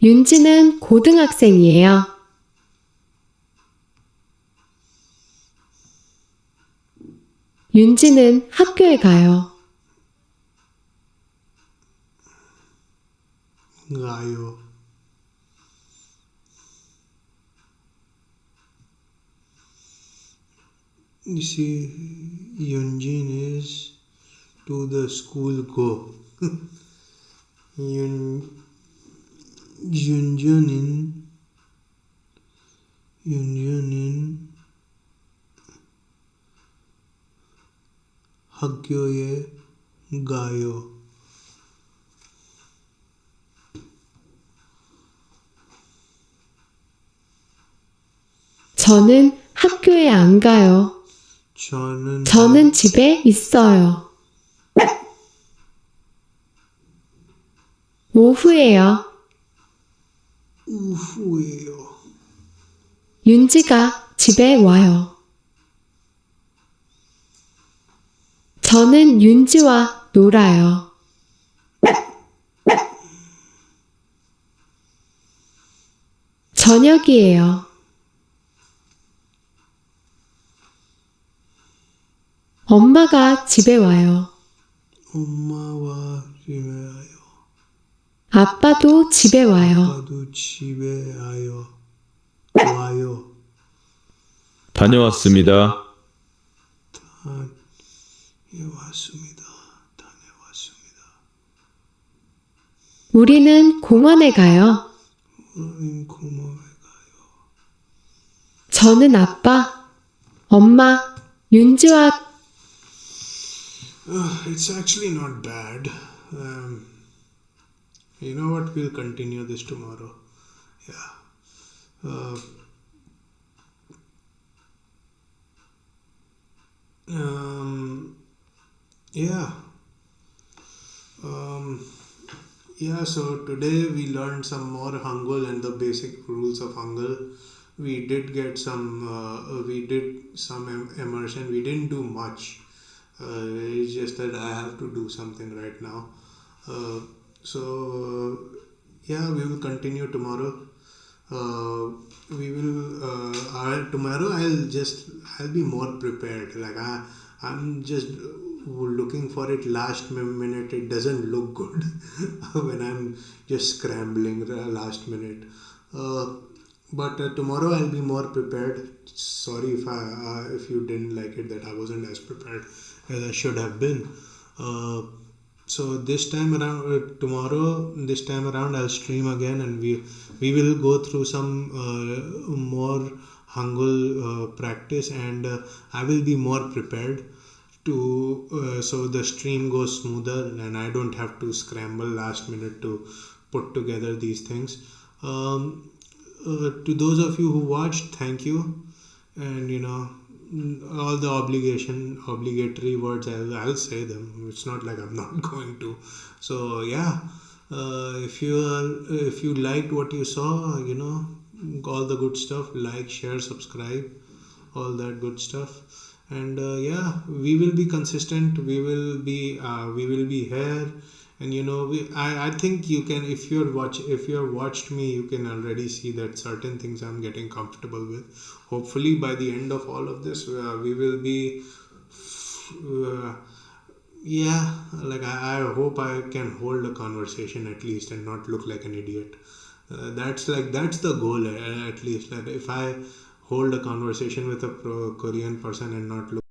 윤지는 고등학생이에요. 윤지는 학교에 가요. 가요. You see, Yunjin is to the school go. Yunjin in 학교에 가요. 저는 학교에 안 가요. 저는 집에 있어요. 오후에요. 오후에요. 윤지가 집에 와요. 저는 윤지와 놀아요. 저녁이에요. 엄마가 집에 와요. 엄마와 집에 와요. 아빠도 집에 와요. 아빠도 집에 와요. 다녀왔습니다. 다녀왔습니다. 우리는 공원에 가요. 고마워요. 저는 아빠, 엄마, 윤지와 It's actually not bad. You know what? We'll continue this tomorrow. Yeah. Yeah. So today we learned some more Hangul and the basic rules of Hangul. We did get some immersion. We didn't do much. It's just that I have to do something right now. Yeah, we will continue tomorrow. Tomorrow I'll be more prepared. Like I'm just looking for it last minute. It doesn't look good when I'm just scrambling last minute. But tomorrow I'll be more prepared. Sorry if you didn't like it that I wasn't as prepared as I should have been. So this time around, this time around I'll stream again, and we will go through some more Hangul practice, and I will be more prepared to so the stream goes smoother and I don't have to scramble last minute to put together these things. To those of you who watched, thank you, and all the obligatory words I'll say them. It's not like I'm not going to. So yeah, if you liked what you saw, all the good stuff, like, share, subscribe, all that good stuff. And yeah, we will be consistent. We will be here, and I think you can, if you have watched me, you can already see that certain things I'm getting comfortable with. Hopefully by the end of all of this, we will be yeah, like I hope I can hold a conversation at least and not look like an idiot. That's the goal, at least. Like if I hold a conversation with a Korean person and not look